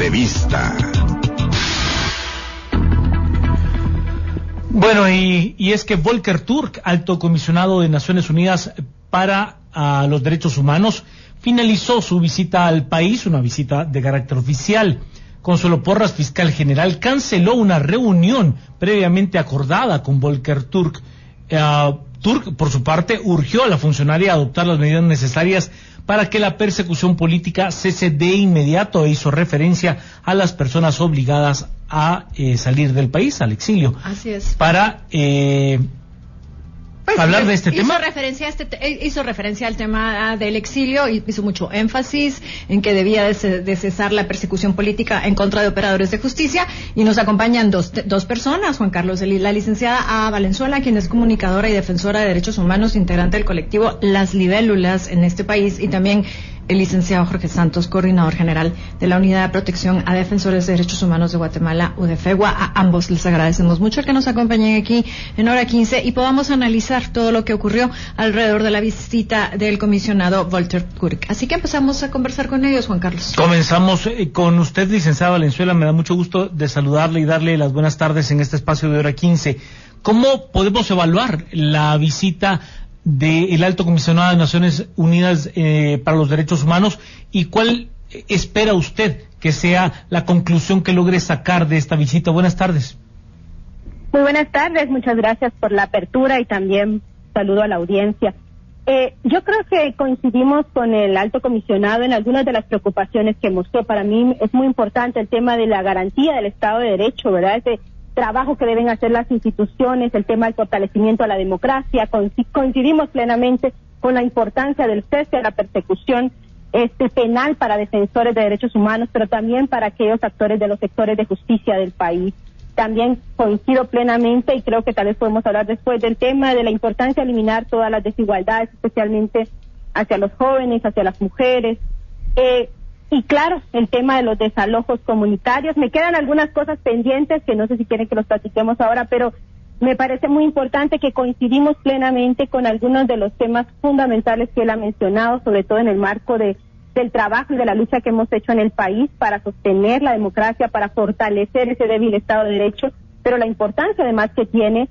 Entrevista. Bueno, y es que Volker Turk, alto comisionado de Naciones Unidas para los Derechos Humanos, finalizó su visita al país, una visita de carácter oficial. Consuelo Porras, fiscal general, canceló una reunión previamente acordada con Volker Turk. Turk, por su parte, urgió a la funcionaria a adoptar las medidas necesarias para que la persecución política cese de inmediato e hizo referencia a las personas obligadas a salir del país, al exilio. Así es. Para hablar de este tema. Hizo referencia al tema del exilio y hizo mucho énfasis en que debía de cesar la persecución política en contra de operadores de justicia, y nos acompañan dos personas, Juan Carlos, la licenciada A. Valenzuela, quien es comunicadora y defensora de derechos humanos, integrante del colectivo Las Libélulas en este país, y también el licenciado Jorge Santos, coordinador general de la Unidad de Protección a Defensores de Derechos Humanos de Guatemala, UDFEGUA. A ambos les agradecemos mucho el que nos acompañen aquí en Hora 15 y podamos analizar todo lo que ocurrió alrededor de la visita del comisionado Volker Turk. Así que empezamos a conversar con ellos, Juan Carlos. Comenzamos con usted, licenciada Valenzuela. Me da mucho gusto de saludarle y darle las buenas tardes en este espacio de Hora 15. ¿Cómo podemos evaluar la visita del alto comisionado de Naciones Unidas para los Derechos Humanos, y cuál espera usted que sea la conclusión que logre sacar de esta visita? Buenas tardes. Muy buenas tardes, muchas gracias por la apertura y también saludo a la audiencia. Yo creo que coincidimos con el alto comisionado en algunas de las preocupaciones que mostró. Para mí es muy importante el tema de la garantía del Estado de Derecho, ¿verdad? Ese trabajo que deben hacer las instituciones, el tema del fortalecimiento a la democracia. Coincidimos plenamente con la importancia del cese a la persecución penal para defensores de derechos humanos, pero también para aquellos actores de los sectores de justicia del país. También coincido plenamente, y creo que tal vez podemos hablar después, del tema de la importancia de eliminar todas las desigualdades, especialmente hacia los jóvenes, hacia las mujeres. Y claro, el tema de los desalojos comunitarios. Me quedan algunas cosas pendientes que no sé si quieren que los platiquemos ahora, pero me parece muy importante que coincidimos plenamente con algunos de los temas fundamentales que él ha mencionado, sobre todo en el marco del trabajo y de la lucha que hemos hecho en el país para sostener la democracia, para fortalecer ese débil Estado de Derecho, pero la importancia además que tiene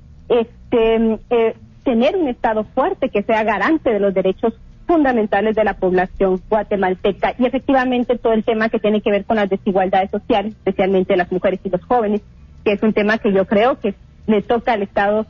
tener un Estado fuerte que sea garante de los derechos fundamentales de la población guatemalteca, y efectivamente todo el tema que tiene que ver con las desigualdades sociales, especialmente de las mujeres y los jóvenes, que es un tema que yo creo que le toca al Estado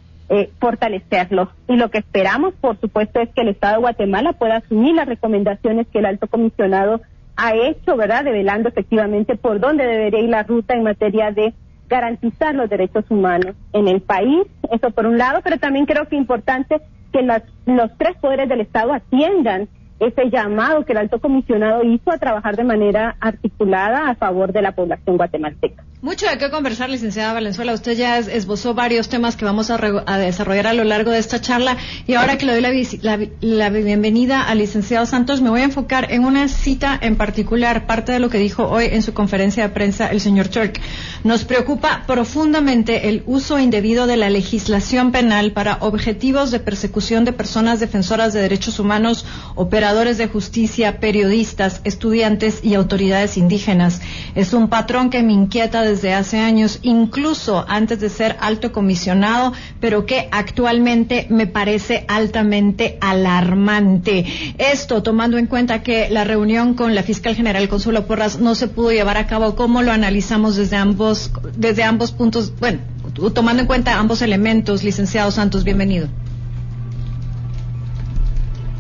fortalecerlo. Y lo que esperamos, por supuesto, es que el Estado de Guatemala pueda asumir las recomendaciones que el alto comisionado ha hecho, ¿verdad?, develando efectivamente por dónde debería ir la ruta en materia de garantizar los derechos humanos en el país. Eso por un lado, pero también creo que es importante que los tres poderes del Estado atiendan ese llamado que el alto comisionado hizo a trabajar de manera articulada a favor de la población guatemalteca. Mucho de qué conversar, licenciada Valenzuela. Usted ya esbozó varios temas que vamos a desarrollar a lo largo de esta charla, y ahora que le doy la bienvenida al licenciado Santos, me voy a enfocar en una cita en particular, parte de lo que dijo hoy en su conferencia de prensa el señor Turk. Nos preocupa profundamente el uso indebido de la legislación penal para objetivos de persecución de personas defensoras de derechos humanos, operadores de justicia, periodistas, estudiantes y autoridades indígenas. Es un patrón que me inquieta desde hace años, incluso antes de ser alto comisionado, pero que actualmente me parece altamente alarmante. Esto tomando en cuenta que la reunión con la fiscal general Consuelo Porras no se pudo llevar a cabo. ¿Cómo lo analizamos desde ambos puntos? Bueno, tomando en cuenta ambos elementos, licenciado Santos, bienvenido.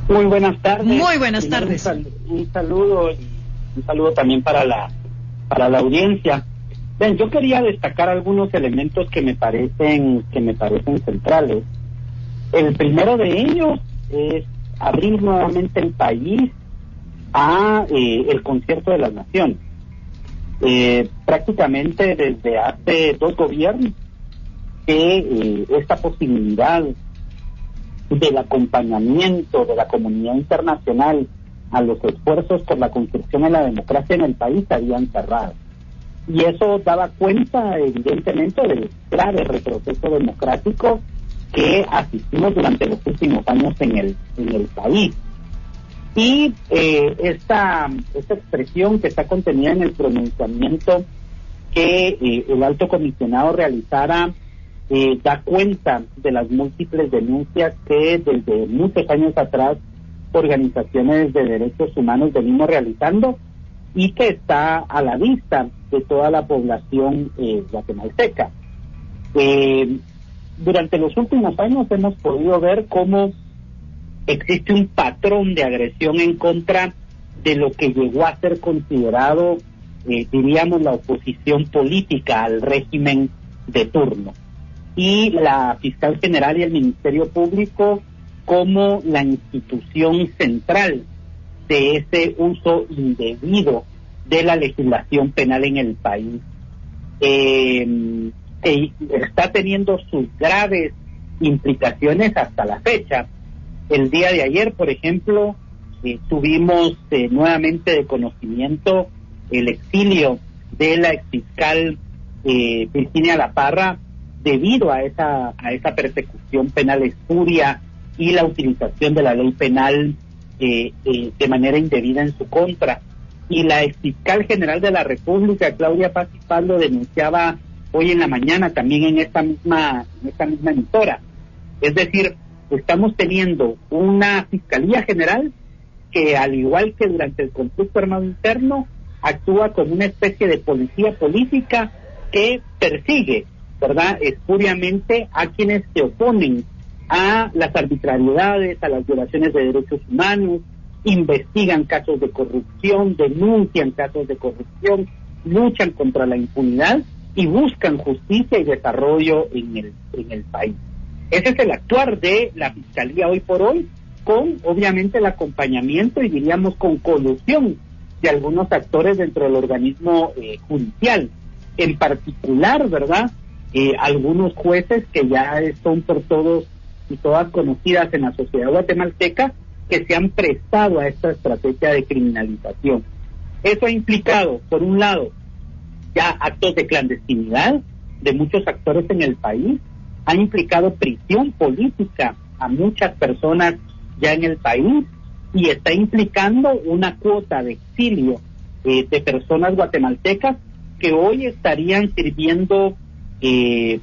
Muy buenas tardes. Muy buenas tardes. Un saludo también para la audiencia. Bien, yo quería destacar algunos elementos que me parecen centrales. El primero de ellos es abrir nuevamente el país a el concierto de las naciones. Prácticamente desde hace 2 gobiernos que esta posibilidad del acompañamiento de la comunidad internacional a los esfuerzos por la construcción de la democracia en el país habían cerrado. Y eso daba cuenta, evidentemente, del grave retroceso democrático que asistimos durante los últimos años en el país. Y esta expresión que está contenida en el pronunciamiento que el alto comisionado realizara da cuenta de las múltiples denuncias que desde muchos años atrás organizaciones de derechos humanos venimos realizando y que está a la vista de toda la población guatemalteca. Durante los últimos años hemos podido ver cómo existe un patrón de agresión en contra de lo que llegó a ser considerado, diríamos, la oposición política al régimen de turno. Y la fiscal general y el Ministerio Público como la institución central de ese uso indebido de la legislación penal en el país. Está teniendo sus graves implicaciones hasta la fecha. El día de ayer, por ejemplo, tuvimos nuevamente de conocimiento el exilio de la exfiscal Virginia La Parra debido a esa persecución penal espuria y la utilización de la ley penal de manera indebida en su contra. Y la exfiscal general de la República, Claudia Paz y Pablo, denunciaba hoy en la mañana también en esta misma emisora. Es decir, estamos teniendo una Fiscalía General que, al igual que durante el conflicto armado interno, actúa como una especie de policía política que persigue, ¿verdad?, espuriamente a quienes se oponen a las arbitrariedades, a las violaciones de derechos humanos, investigan casos de corrupción, denuncian casos de corrupción, luchan contra la impunidad y buscan justicia y desarrollo en el país. Ese es el actuar de la Fiscalía hoy por hoy, con obviamente el acompañamiento y diríamos con colusión de algunos actores dentro del organismo judicial, en particular, ¿verdad?, algunos jueces que ya son por todos y todas conocidas en la sociedad guatemalteca, que se han prestado a esta estrategia de criminalización. Eso ha implicado, por un lado, ya actos de clandestinidad de muchos actores en el país, ha implicado prisión política a muchas personas ya en el país y está implicando una cuota de exilio de personas guatemaltecas que hoy estarían sirviendo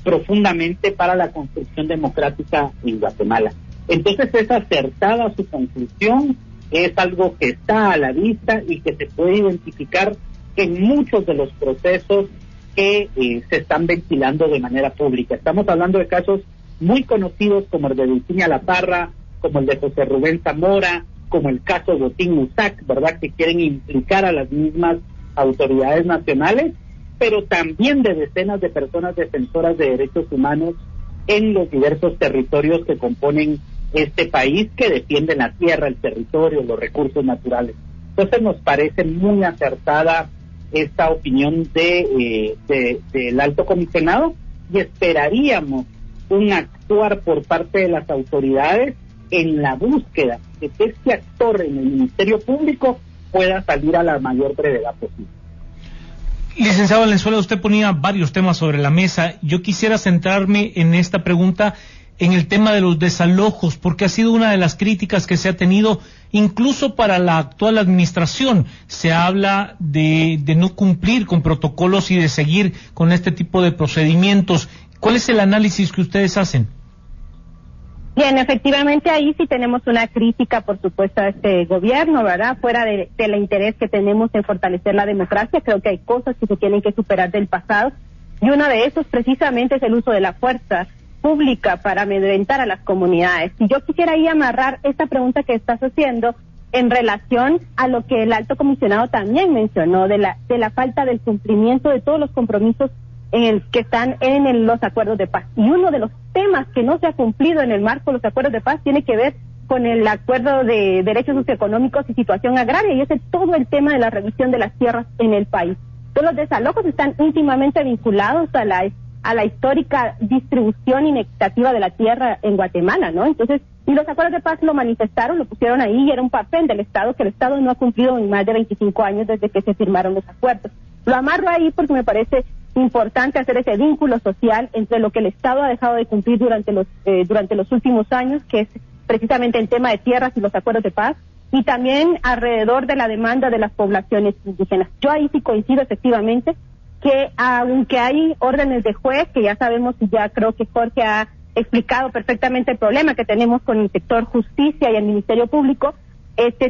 profundamente para la construcción democrática en Guatemala. Entonces es acertada su conclusión, es algo que está a la vista y que se puede identificar en muchos de los procesos que se están ventilando de manera pública. Estamos hablando de casos muy conocidos como el de Virginia La Parra, como el de José Rubén Zamora, como el caso Botín Usac, ¿verdad?, que quieren implicar a las mismas autoridades nacionales, pero también de decenas de personas defensoras de derechos humanos en los diversos territorios que componen este país, que defienden la tierra, el territorio, los recursos naturales. Entonces nos parece muy acertada esta opinión del alto comisionado y esperaríamos un actuar por parte de las autoridades en la búsqueda de que este actor en el Ministerio Público pueda salir a la mayor brevedad posible. Licenciado Valenzuela, usted ponía varios temas sobre la mesa. Yo quisiera centrarme en esta pregunta en el tema de los desalojos, porque ha sido una de las críticas que se ha tenido incluso para la actual administración. Se habla de no cumplir con protocolos y de seguir con este tipo de procedimientos. ¿Cuál es el análisis que ustedes hacen? Bien, efectivamente ahí sí tenemos una crítica, por supuesto, a este gobierno, ¿verdad? Fuera del interés que tenemos en fortalecer la democracia, creo que hay cosas que se tienen que superar del pasado, y uno de esos precisamente es el uso de la fuerza pública para amedrentar a las comunidades. Y yo quisiera ahí amarrar esta pregunta que estás haciendo en relación a lo que el alto comisionado también mencionó, de la falta del cumplimiento de todos los compromisos que están en los acuerdos de paz. Y uno de los temas que no se ha cumplido en el marco de los acuerdos de paz tiene que ver con el acuerdo de derechos socioeconómicos y situación agraria, y es todo el tema de la revisión de las tierras en el país. Todos los desalojos están íntimamente vinculados a la histórica distribución inequitativa de la tierra en Guatemala, ¿no? Entonces, y los acuerdos de paz lo manifestaron, lo pusieron ahí, y era un papel del Estado que el Estado no ha cumplido en más de 25 años desde que se firmaron los acuerdos. Lo amarro ahí porque me parece importante hacer ese vínculo social entre lo que el Estado ha dejado de cumplir durante los últimos años, que es precisamente el tema de tierras y los acuerdos de paz, y también alrededor de la demanda de las poblaciones indígenas. Yo ahí sí coincido efectivamente que aunque hay órdenes de juez, que ya sabemos y ya creo que Jorge ha explicado perfectamente el problema que tenemos con el sector justicia y el Ministerio Público,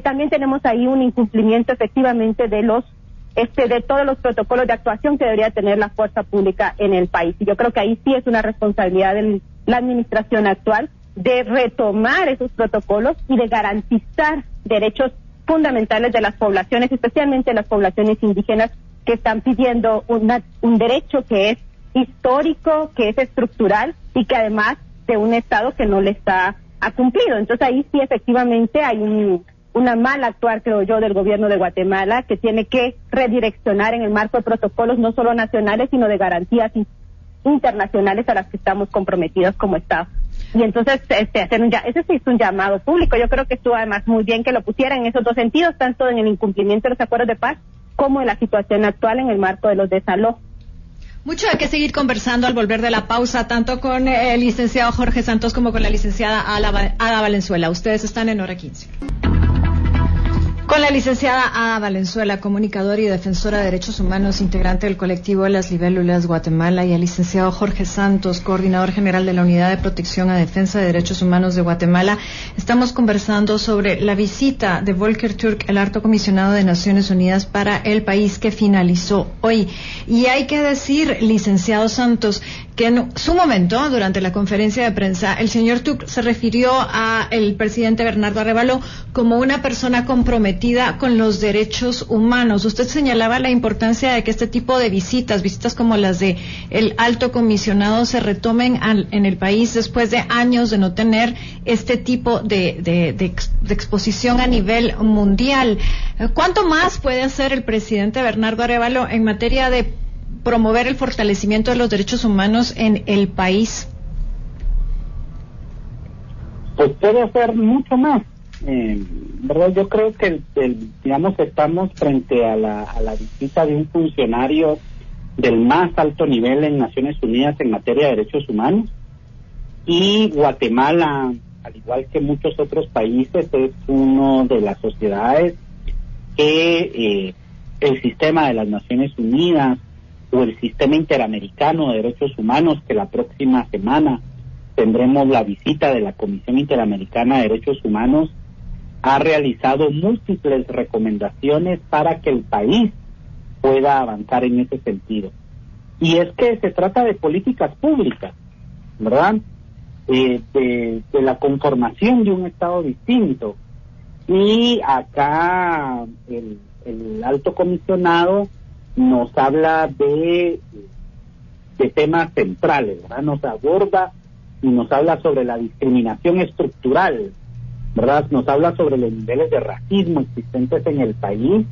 también tenemos ahí un incumplimiento efectivamente de todos los protocolos de actuación que debería tener la fuerza pública en el país. Y yo creo que ahí sí es una responsabilidad de la administración actual de retomar esos protocolos y de garantizar derechos fundamentales de las poblaciones, especialmente las poblaciones indígenas que están pidiendo un derecho que es histórico, que es estructural y que además de un Estado que no le ha cumplido. Entonces ahí sí efectivamente hay una mala actuar, creo yo, del gobierno de Guatemala, que tiene que redireccionar en el marco de protocolos no solo nacionales, sino de garantías internacionales a las que estamos comprometidos como Estado. Y entonces ese sí es un llamado público. Yo creo que estuvo además muy bien que lo pusieran en esos dos sentidos, tanto en el incumplimiento de los acuerdos de paz como en la situación actual en el marco de los desalojos. Mucho hay que seguir conversando al volver de la pausa, tanto con el licenciado Jorge Santos como con la licenciada Ada Valenzuela. Ustedes están en Hora 15. Con la licenciada Ada Valenzuela, comunicadora y defensora de derechos humanos, integrante del colectivo Las Libélulas Guatemala, y el licenciado Jorge Santos, coordinador general de la Unidad de Protección a Defensa de Derechos Humanos de Guatemala, estamos conversando sobre la visita de Volker Türk, el alto comisionado de Naciones Unidas para el país, que finalizó hoy. Y hay que decir, licenciado Santos, que en su momento, durante la conferencia de prensa, el señor Türk se refirió a el presidente Bernardo Arévalo como una persona comprometida con los derechos humanos. Usted señalaba la importancia de que este tipo de visitas como las de el alto comisionado, se retomen en el país después de años de no tener este tipo de exposición a nivel mundial. ¿Cuánto más puede hacer el presidente Bernardo Arévalo en materia de promover el fortalecimiento de los derechos humanos en el país? Pues puede hacer mucho más. ¿Verdad? Yo creo que estamos frente a la visita de un funcionario del más alto nivel en Naciones Unidas en materia de derechos humanos, y Guatemala, al igual que muchos otros países, es uno de las sociedades que el sistema de las Naciones Unidas o el sistema interamericano de derechos humanos, que la próxima semana tendremos la visita de la Comisión Interamericana de Derechos Humanos, ha realizado múltiples recomendaciones para que el país pueda avanzar en ese sentido. Y es que se trata de políticas públicas, ¿verdad? De la conformación de un Estado distinto. Y acá el alto comisionado nos habla de temas centrales, ¿verdad? Nos aborda y nos habla sobre la discriminación estructural, ¿verdad? Nos habla sobre los niveles de racismo existentes en el país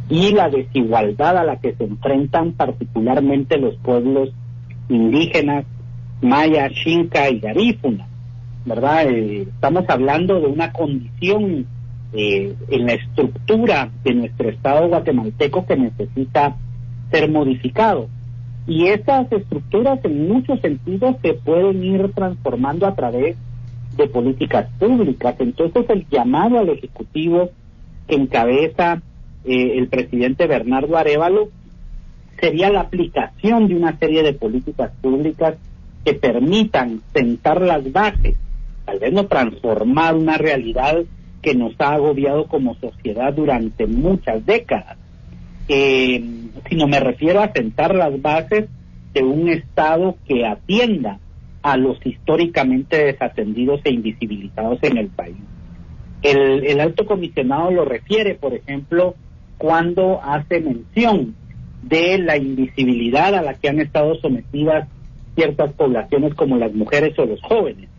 y la desigualdad a la que se enfrentan particularmente los pueblos indígenas maya, xinca y garífuna, ¿verdad? Estamos hablando de una condición en la estructura de nuestro Estado guatemalteco que necesita ser modificado. Y esas estructuras en muchos sentidos se pueden ir transformando a través de políticas públicas. Entonces el llamado al Ejecutivo que encabeza el presidente Bernardo Arévalo sería la aplicación de una serie de políticas públicas que permitan sentar las bases, tal vez no transformar una realidad que nos ha agobiado como sociedad durante muchas décadas, sino me refiero a sentar las bases de un Estado que atienda a los históricamente desatendidos e invisibilizados en el país. El alto comisionado lo refiere, por ejemplo, cuando hace mención de la invisibilidad a la que han estado sometidas ciertas poblaciones como las mujeres o los jóvenes,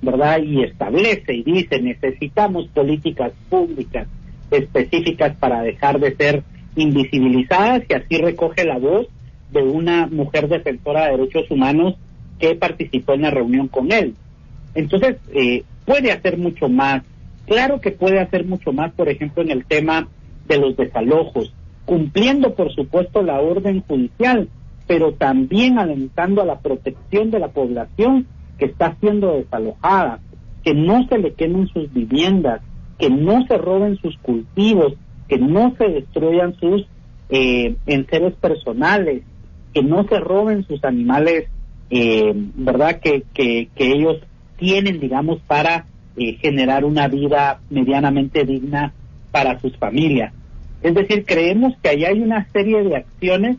¿verdad? Y establece y dice, necesitamos políticas públicas específicas para dejar de ser invisibilizadas, y así recoge la voz de una mujer defensora de derechos humanos que participó en la reunión con él. Entonces, puede hacer mucho más. Claro que puede hacer mucho más, por ejemplo, en el tema de los desalojos, cumpliendo, por supuesto, la orden judicial, pero también alentando a la protección de la población que está siendo desalojada, que no se le quemen sus viviendas, que no se roben sus cultivos, que no se destruyan sus enseres personales, que no se roben sus animales, verdad, que ellos tienen, digamos, para generar una vida medianamente digna para sus familias. Es decir, creemos que ahí hay una serie de acciones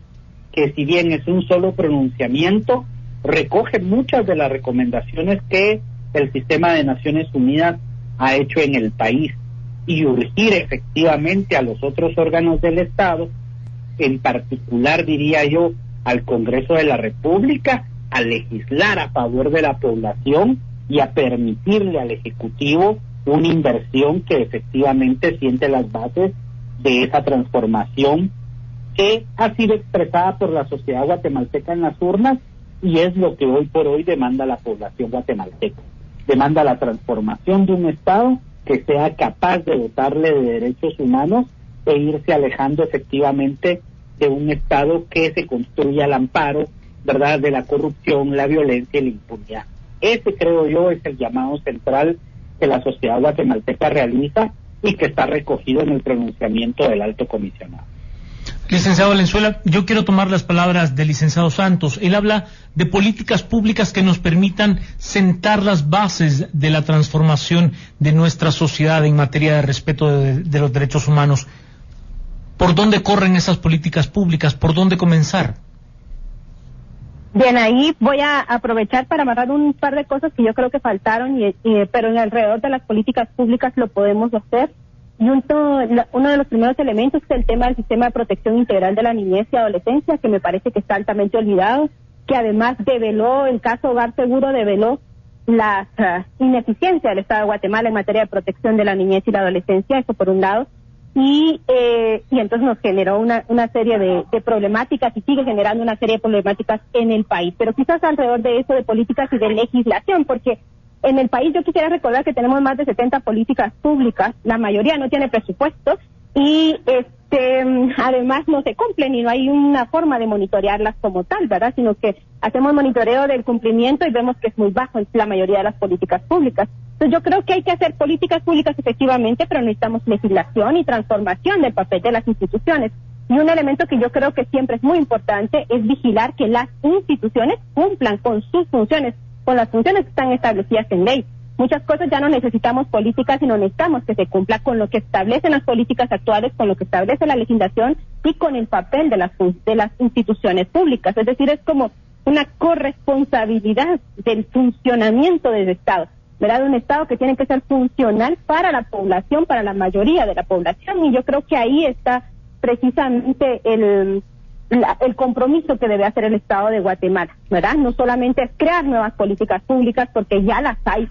que, si bien es un solo pronunciamiento, recoge muchas de las recomendaciones que el sistema de Naciones Unidas ha hecho en el país, y urgir efectivamente a los otros órganos del Estado, en particular, diría yo, al Congreso de la República, a legislar a favor de la población y a permitirle al Ejecutivo una inversión que efectivamente siente las bases de esa transformación que ha sido expresada por la sociedad guatemalteca en las urnas, y es lo que hoy por hoy demanda la población guatemalteca. Demanda la transformación de un Estado que sea capaz de dotarle de derechos humanos e irse alejando efectivamente de un Estado que se construya al amparo, ¿verdad?, de la corrupción, la violencia y la impunidad. Ese, creo yo, es el llamado central que la sociedad guatemalteca realiza y que está recogido en el pronunciamiento del Alto Comisionado. Licenciado Valenzuela, yo quiero tomar las palabras del licenciado Santos. Él habla de políticas públicas que nos permitan sentar las bases de la transformación de nuestra sociedad en materia de respeto de los derechos humanos. ¿Por dónde corren esas políticas públicas? ¿Por dónde comenzar? Bien, ahí voy a aprovechar para amarrar un par de cosas que yo creo que faltaron, pero en alrededor de las políticas públicas lo podemos hacer. Y uno de los primeros elementos es el tema del sistema de protección integral de la niñez y adolescencia, que me parece que está altamente olvidado, que además el caso Hogar Seguro develó la ineficiencia del Estado de Guatemala en materia de protección de la niñez y la adolescencia, eso por un lado, y entonces nos generó una serie de problemáticas y sigue generando una serie de problemáticas en el país, pero quizás alrededor de eso, de políticas y de legislación, porque en el país yo quisiera recordar que tenemos más de 70 políticas públicas, la mayoría no tiene presupuesto y además no se cumplen y no hay una forma de monitorearlas como tal, ¿verdad? Sino que hacemos monitoreo del cumplimiento y vemos que es muy bajo en la mayoría de las políticas públicas. Entonces yo creo que hay que hacer políticas públicas efectivamente, pero necesitamos legislación y transformación del papel de las instituciones. Y un elemento que yo creo que siempre es muy importante es vigilar que las instituciones cumplan con sus funciones, con las funciones que están establecidas en ley. Muchas cosas ya no necesitamos políticas, sino necesitamos que se cumpla con lo que establecen las políticas actuales, con lo que establece la legislación y con el papel de las instituciones públicas. Es decir, es como una corresponsabilidad del funcionamiento del Estado, ¿verdad? Un Estado que tiene que ser funcional para la población, para la mayoría de la población, y yo creo que ahí está precisamente el compromiso que debe hacer el Estado de Guatemala, ¿verdad? No solamente es crear nuevas políticas públicas, porque ya las hay,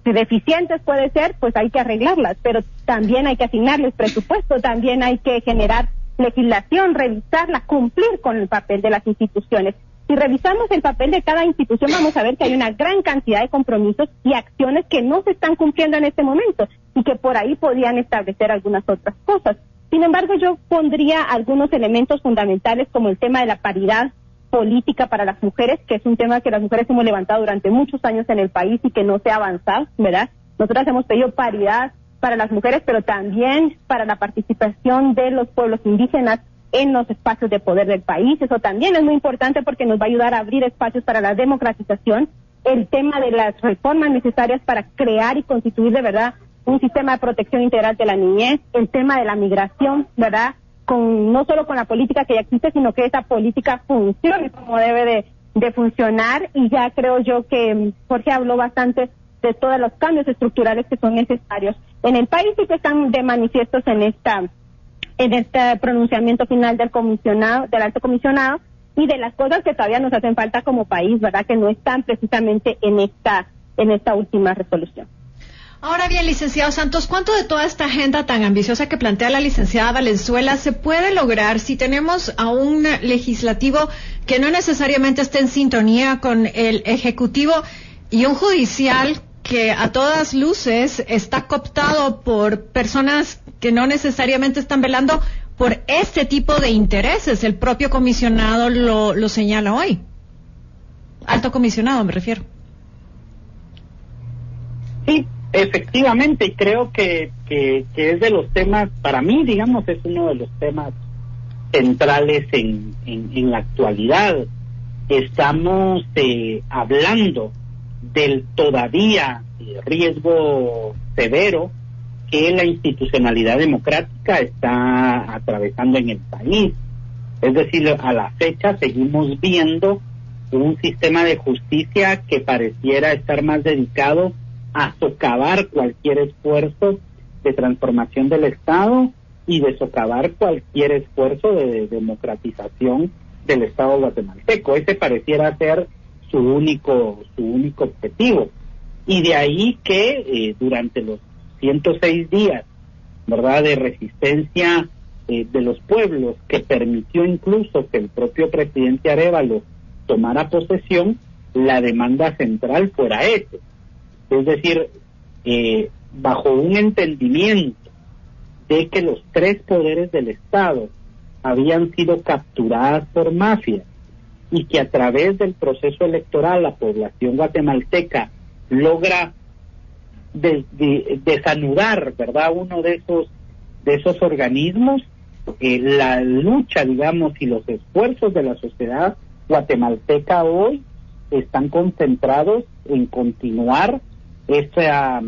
deficientes puede ser, pues hay que arreglarlas, pero también hay que asignarles presupuesto, también hay que generar legislación, revisarla, cumplir con el papel de las instituciones. Si revisamos el papel de cada institución, vamos a ver que hay una gran cantidad de compromisos y acciones que no se están cumpliendo en este momento y que por ahí podrían establecer algunas otras cosas. Sin embargo, yo pondría algunos elementos fundamentales como el tema de la paridad política para las mujeres, que es un tema que las mujeres hemos levantado durante muchos años en el país y que no se ha avanzado, ¿verdad? Nosotras hemos pedido paridad para las mujeres, pero también para la participación de los pueblos indígenas en los espacios de poder del país. Eso también es muy importante porque nos va a ayudar a abrir espacios para la democratización. El tema de las reformas necesarias para crear y constituir de verdad un sistema de protección integral de la niñez, el tema de la migración, ¿verdad? No solo con la política que ya existe, sino que esa política funcione como debe de funcionar, y ya creo yo que Jorge habló bastante de todos los cambios estructurales que son necesarios en el país y que están de manifiestos en este pronunciamiento final del Alto Comisionado, y de las cosas que todavía nos hacen falta como país, ¿verdad? Que no están precisamente en esta última resolución. Ahora bien, licenciado Santos, ¿cuánto de toda esta agenda tan ambiciosa que plantea la licenciada Valenzuela se puede lograr si tenemos a un legislativo que no necesariamente esté en sintonía con el ejecutivo y un judicial que a todas luces está cooptado por personas que no necesariamente están velando por este tipo de intereses? El propio comisionado lo señala hoy. Alto comisionado, me refiero. Sí, Efectivamente, y creo que es de los temas, para mí, digamos, es uno de los temas centrales en la actualidad. Estamos hablando del todavía riesgo severo que la institucionalidad democrática está atravesando en el país. Es decir, a la fecha seguimos viendo un sistema de justicia que pareciera estar más dedicado a socavar cualquier esfuerzo de transformación del Estado y de socavar cualquier esfuerzo de democratización del Estado guatemalteco. Ese pareciera ser su único objetivo. Y de ahí que durante los 106 días, ¿verdad?, de resistencia de los pueblos, que permitió incluso que el propio presidente Arévalo tomara posesión, la demanda central fuera ese. Es decir, bajo un entendimiento de que los tres poderes del Estado habían sido capturadas por mafias y que a través del proceso electoral la población guatemalteca logra desanudar, ¿verdad?, uno de esos organismos, la lucha, digamos, y los esfuerzos de la sociedad guatemalteca hoy están concentrados en continuar esa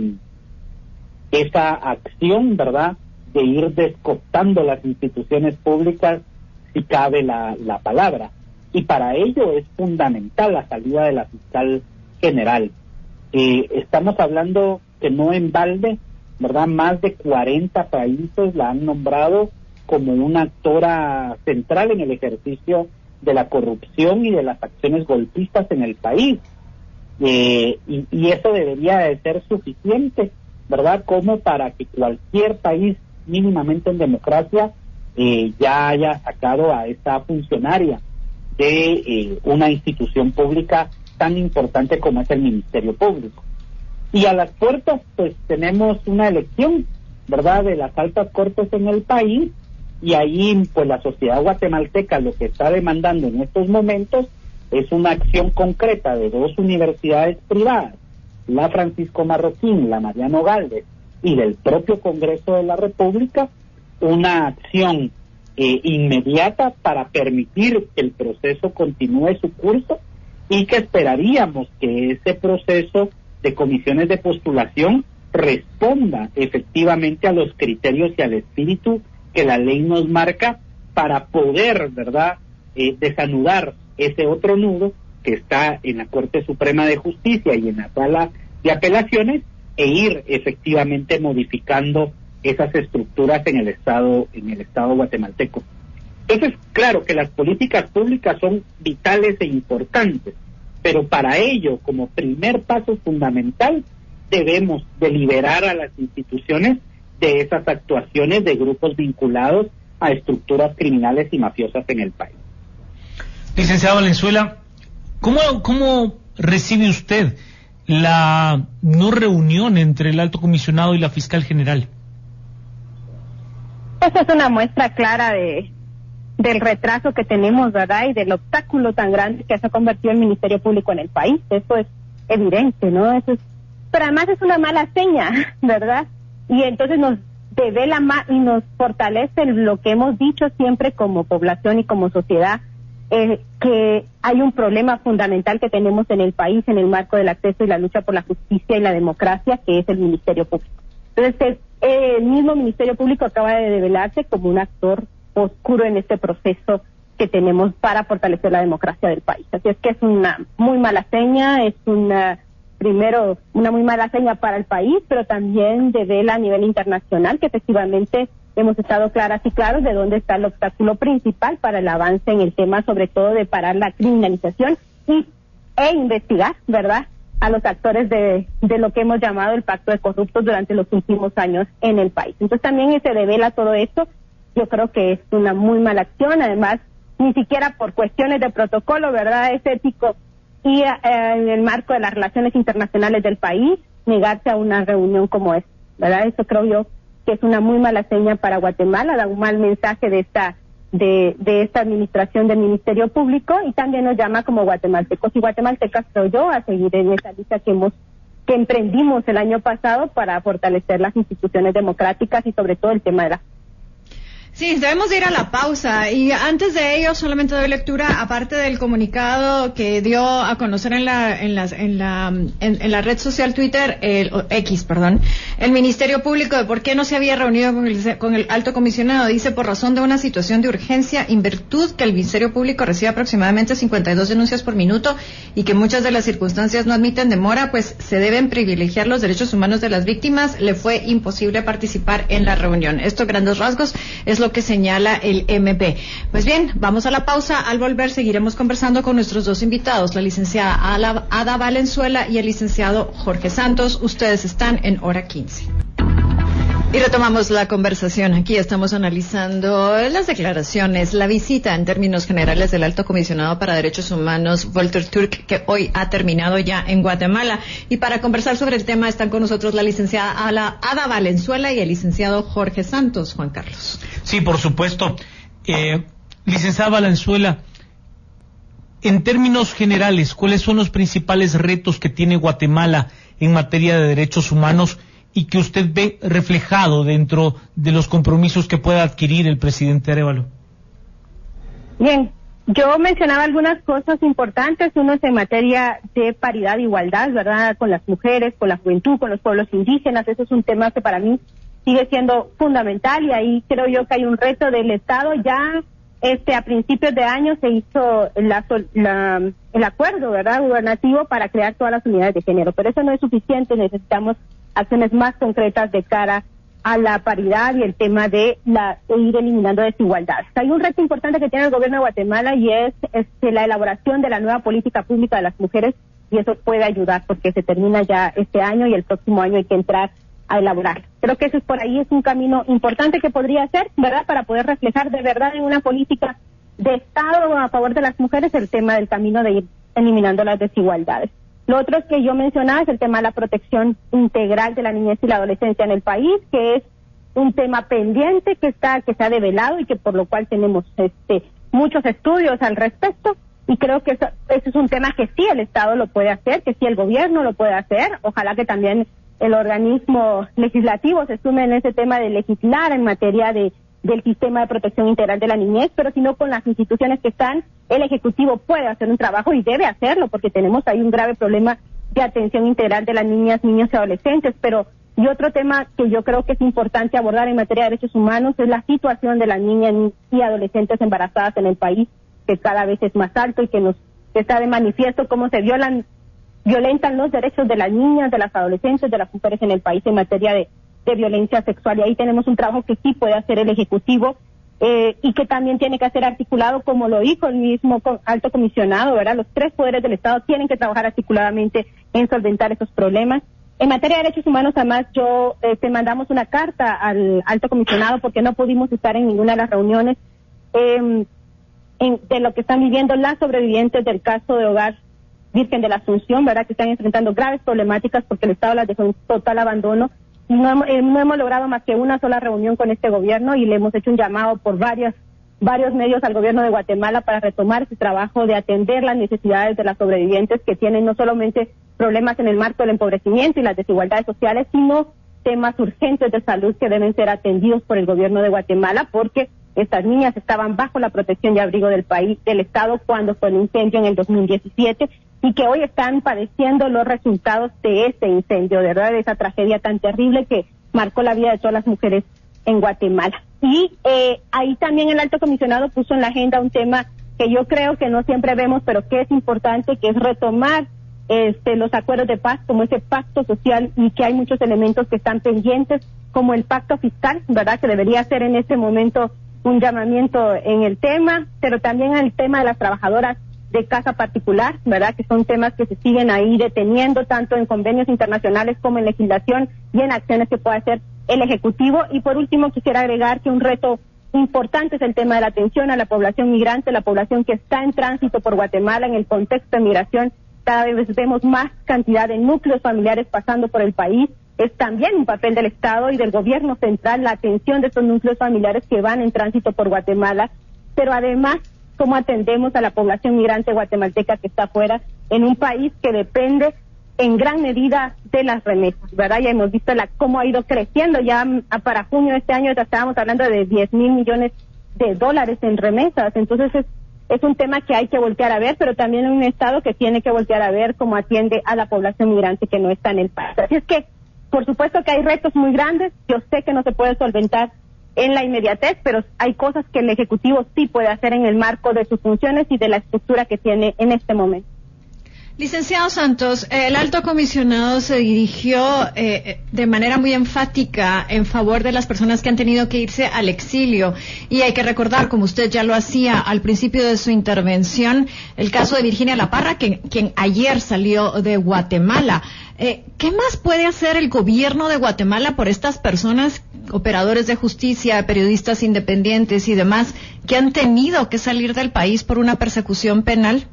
acción, ¿verdad?, de ir descooptando las instituciones públicas, si cabe la palabra. Y para ello es fundamental la salida de la fiscal general. Estamos hablando que no en balde, ¿verdad?, más de 40 países la han nombrado como una actora central en el ejercicio de la corrupción y de las acciones golpistas en el país. Y eso debería de ser suficiente, ¿verdad?, como para que cualquier país mínimamente en democracia ya haya sacado a esta funcionaria de una institución pública tan importante como es el Ministerio Público. Y a las puertas, pues, tenemos una elección, ¿verdad?, de las altas cortes en el país, y ahí, pues, la sociedad guatemalteca lo que está demandando en estos momentos es una acción concreta de dos universidades privadas, la Francisco Marroquín, la Mariano Gálvez, y del propio Congreso de la República, una acción inmediata para permitir que el proceso continúe su curso, y que esperaríamos que ese proceso de comisiones de postulación responda efectivamente a los criterios y al espíritu que la ley nos marca para poder, ¿verdad?, desanudar ese otro nudo que está en la Corte Suprema de Justicia y en la Sala de Apelaciones, e ir efectivamente modificando esas estructuras en el Estado guatemalteco. Entonces, claro que las políticas públicas son vitales e importantes, pero para ello, como primer paso fundamental, debemos de liberar a las instituciones de esas actuaciones de grupos vinculados a estructuras criminales y mafiosas en el país. Licenciado Valenzuela, ¿cómo recibe usted la no reunión entre el alto comisionado y la fiscal general? Esa es una muestra clara del retraso que tenemos, ¿verdad?, y del obstáculo tan grande que se ha convertido el Ministerio Público en el país. Eso es evidente, ¿no? Pero además es una mala seña, ¿verdad? Y entonces nos devela más y nos fortalece lo que hemos dicho siempre como población y como sociedad, que hay un problema fundamental que tenemos en el país en el marco del acceso y la lucha por la justicia y la democracia, que es el Ministerio Público. Entonces, el mismo Ministerio Público acaba de develarse como un actor oscuro en este proceso que tenemos para fortalecer la democracia del país. Así es que es una muy mala seña, es una muy mala seña para el país, pero también devela a nivel internacional que efectivamente hemos estado claras y claros de dónde está el obstáculo principal para el avance en el tema, sobre todo de parar la criminalización e investigar, ¿verdad?, a los actores de lo que hemos llamado el pacto de corruptos durante los últimos años en el país. Entonces también se devela todo esto. Yo creo que es una muy mala acción, además, ni siquiera por cuestiones de protocolo, ¿verdad?, es ético, y en el marco de las relaciones internacionales del país, negarse a una reunión como esta, ¿verdad? Eso creo yo que es una muy mala seña para Guatemala, da un mal mensaje de esta administración del Ministerio Público, y también nos llama como guatemaltecos y guatemaltecas, creo yo, a seguir en esa lista que hemos que emprendimos el año pasado para fortalecer las instituciones democráticas y sobre todo el tema de la... Sí, debemos ir a la pausa y antes de ello solamente doy lectura, aparte del comunicado que dio a conocer en la red social Twitter, el Ministerio Público de por qué no se había reunido con el alto comisionado. Dice: por razón de una situación de urgencia, en virtud que el Ministerio Público recibe aproximadamente 52 denuncias por minuto y que muchas de las circunstancias no admiten demora, pues se deben privilegiar los derechos humanos de las víctimas, le fue imposible participar en la reunión. Esto, grandes rasgos, es lo que señala el MP. Pues bien, vamos a la pausa. Al volver seguiremos conversando con nuestros dos invitados, la licenciada Ada Valenzuela y el licenciado Jorge Santos. Ustedes están en Hora 15. Y retomamos la conversación. Aquí estamos analizando las declaraciones, la visita en términos generales del Alto Comisionado para Derechos Humanos, Volker Türk, que hoy ha terminado ya en Guatemala. Y para conversar sobre el tema están con nosotros la licenciada Ada Valenzuela y el licenciado Jorge Santos. Juan Carlos. Sí, por supuesto. Licenciada Valenzuela, en términos generales, ¿cuáles son los principales retos que tiene Guatemala en materia de derechos humanos y que usted ve reflejado dentro de los compromisos que pueda adquirir el presidente Arévalo? Bien, yo mencionaba algunas cosas importantes. Uno es en materia de paridad e igualdad, ¿verdad? Con las mujeres, con la juventud, con los pueblos indígenas. Eso es un tema que para mí sigue siendo fundamental y ahí creo yo que hay un reto del Estado. Ya a principios de año se hizo el acuerdo, ¿verdad?, gubernativo para crear todas las unidades de género, pero eso no es suficiente. Necesitamos acciones más concretas de cara a la paridad y el tema de ir eliminando desigualdades. Hay un reto importante que tiene el gobierno de Guatemala y es la elaboración de la nueva política pública de las mujeres, y eso puede ayudar porque se termina ya este año y el próximo año hay que entrar a elaborar. Creo que eso es por ahí, es un camino importante que podría ser, ¿verdad?, para poder reflejar de verdad en una política de Estado a favor de las mujeres el tema del camino de ir eliminando las desigualdades. Lo otro es que yo mencionaba es el tema de la protección integral de la niñez y la adolescencia en el país, que es un tema pendiente que se ha develado y que por lo cual tenemos muchos estudios al respecto, y creo que eso es un tema que sí el Estado lo puede hacer, que sí el gobierno lo puede hacer. Ojalá que también el organismo legislativo se sume en ese tema de legislar en materia del sistema de protección integral de la niñez, pero si no, con las instituciones que están, el Ejecutivo puede hacer un trabajo y debe hacerlo, porque tenemos ahí un grave problema de atención integral de las niñas, niños y adolescentes. Y otro tema que yo creo que es importante abordar en materia de derechos humanos es la situación de las niñas y adolescentes embarazadas en el país, que cada vez es más alto y que está de manifiesto cómo se violentan los derechos de las niñas, de las adolescentes, de las mujeres en el país en materia de violencia sexual, y ahí tenemos un trabajo que sí puede hacer el Ejecutivo y que también tiene que ser articulado, como lo dijo el mismo alto comisionado, ¿verdad? Los tres poderes del Estado tienen que trabajar articuladamente en solventar esos problemas. En materia de derechos humanos, además, mandamos una carta al alto comisionado porque no pudimos estar en ninguna de las reuniones de lo que están viviendo las sobrevivientes del caso de Hogar Virgen de la Asunción, ¿verdad?, que están enfrentando graves problemáticas porque el Estado las dejó en total abandono. No hemos logrado más que una sola reunión con este gobierno y le hemos hecho un llamado por varios medios al gobierno de Guatemala para retomar ese trabajo de atender las necesidades de las sobrevivientes que tienen no solamente problemas en el marco del empobrecimiento y las desigualdades sociales, sino temas urgentes de salud que deben ser atendidos por el gobierno de Guatemala, porque estas niñas estaban bajo la protección y abrigo del Estado cuando fue el incendio en el 2017 y que hoy están padeciendo los resultados de ese incendio, de verdad, de esa tragedia tan terrible que marcó la vida de todas las mujeres en Guatemala. Y ahí también el alto comisionado puso en la agenda un tema que yo creo que no siempre vemos, pero que es importante, que es retomar los acuerdos de paz, como ese pacto social, y que hay muchos elementos que están pendientes, como el pacto fiscal, ¿verdad?, que debería ser en este momento un llamamiento en el tema, pero también el tema de las trabajadoras de casa particular, ¿verdad?, que son temas que se siguen ahí deteniendo tanto en convenios internacionales como en legislación y en acciones que pueda hacer el Ejecutivo. Y por último quisiera agregar que un reto importante es el tema de la atención a la población migrante, la población que está en tránsito por Guatemala en el contexto de migración. Cada vez vemos más cantidad de núcleos familiares pasando por el país. Es también un papel del Estado y del gobierno central la atención de estos núcleos familiares que van en tránsito por Guatemala, pero además cómo atendemos a la población migrante guatemalteca que está afuera en un país que depende en gran medida de las remesas, ¿verdad? Ya hemos visto cómo ha ido creciendo. Ya para junio de este año ya estábamos hablando de 10,000 millones de dólares en remesas. Entonces es un tema que hay que voltear a ver, pero también un Estado que tiene que voltear a ver cómo atiende a la población migrante que no está en el país. Así es que, por supuesto que hay retos muy grandes. Yo sé que no se puede solventar en la inmediatez, pero hay cosas que el Ejecutivo sí puede hacer en el marco de sus funciones y de la estructura que tiene en este momento. Licenciado Santos, el alto comisionado se dirigió de manera muy enfática en favor de las personas que han tenido que irse al exilio, y hay que recordar, como usted ya lo hacía al principio de su intervención, el caso de Virginia La Parra, quien ayer salió de Guatemala. ¿Qué más puede hacer el gobierno de Guatemala por estas personas, operadores de justicia, periodistas independientes y demás, que han tenido que salir del país por una persecución penal?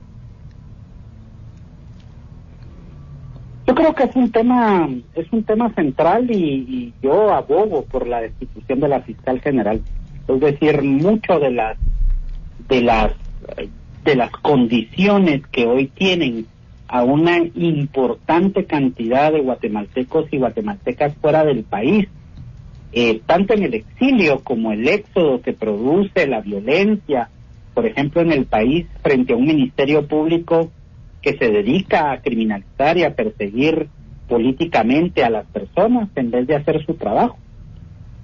Yo creo que es un tema central y yo abogo por la destitución de la fiscal general. Es decir, mucho de las condiciones que hoy tienen a una importante cantidad de guatemaltecos y guatemaltecas fuera del país, tanto en el exilio como el éxodo que produce la violencia, por ejemplo, en el país, frente a un ministerio público que se dedica a criminalizar y a perseguir políticamente a las personas en vez de hacer su trabajo.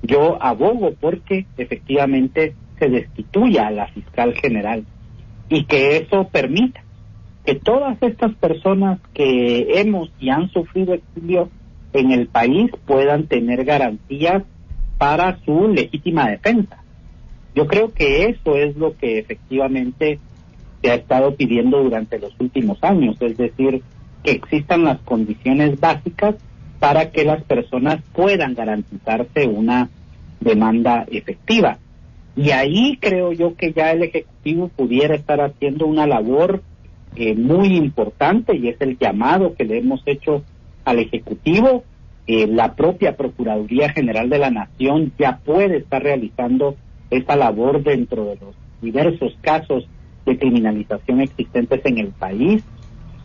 Yo abogo porque efectivamente se destituya a la fiscal general y que eso permita que todas estas personas que hemos y han sufrido exilio en el país puedan tener garantías para su legítima defensa. Yo creo que eso es lo que efectivamente se ha estado pidiendo durante los últimos años, es decir, que existan las condiciones básicas para que las personas puedan garantizarse una demanda efectiva. Y ahí creo yo que ya el Ejecutivo pudiera estar haciendo una labor muy importante, y es el llamado que le hemos hecho al Ejecutivo. La propia Procuraduría General de la Nación ya puede estar realizando esa labor dentro de los diversos casos de criminalización existentes en el país.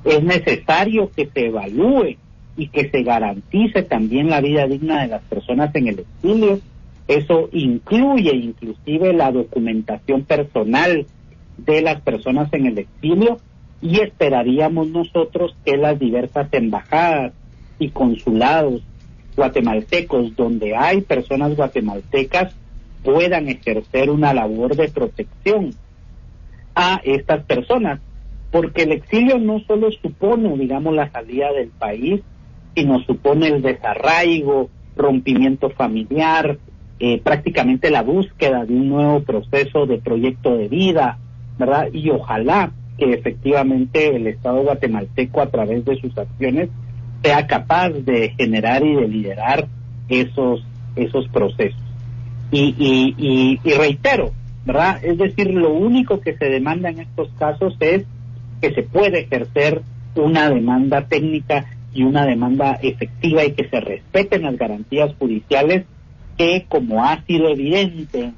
Es necesario que se evalúe y que se garantice también la vida digna de las personas en el exilio. Eso incluye inclusive la documentación personal de las personas en el exilio, y esperaríamos nosotros que las diversas embajadas y consulados guatemaltecos donde hay personas guatemaltecas puedan ejercer una labor de protección a estas personas, porque el exilio no solo supone, digamos, la salida del país, sino supone el desarraigo, rompimiento familiar, prácticamente la búsqueda de un nuevo proceso de proyecto de vida, ¿verdad? Y ojalá que efectivamente el Estado guatemalteco, a través de sus acciones, sea capaz de generar y de liderar esos procesos. Y reitero, ¿verdad? Es decir, lo único que se demanda en estos casos es que se puede ejercer una demanda técnica y una demanda efectiva, y que se respeten las garantías judiciales, que, como ha sido evidente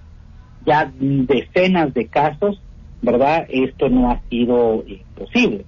ya decenas de casos, ¿verdad?, esto no ha sido posible.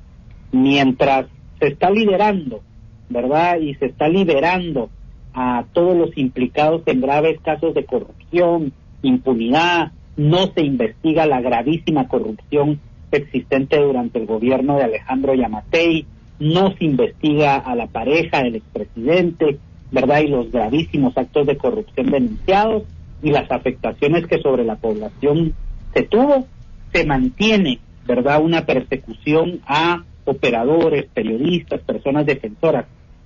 Mientras se está liderando, ¿verdad?, y se está liberando a todos los implicados en graves casos de corrupción, impunidad, no se investiga la gravísima corrupción existente durante el gobierno de Alejandro Yamatei, no se investiga a la pareja del expresidente, ¿verdad?, y los gravísimos actos de corrupción denunciados y las afectaciones que sobre la población se tuvo, se mantiene, ¿verdad?, una persecución a operadores, periodistas, personas defensoras,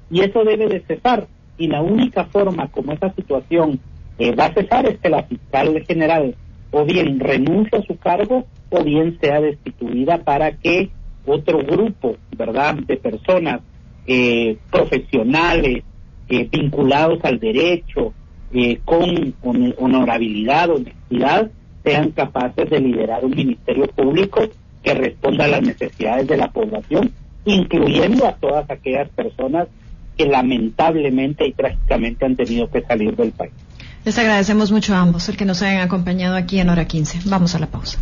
y eso debe de cesar. Y la única forma como esa situación va a cesar es que la fiscal general o bien renuncie a su cargo o bien sea destituida, para que otro grupo, ¿verdad?, de personas profesionales, vinculados al derecho, con honorabilidad, honestidad, sean capaces de liderar un ministerio público que responda a las necesidades de la población, incluyendo a todas aquellas personas que lamentablemente y trágicamente han tenido que salir del país. Les agradecemos mucho a ambos el que nos hayan acompañado aquí en Hora 15. Vamos a la pausa.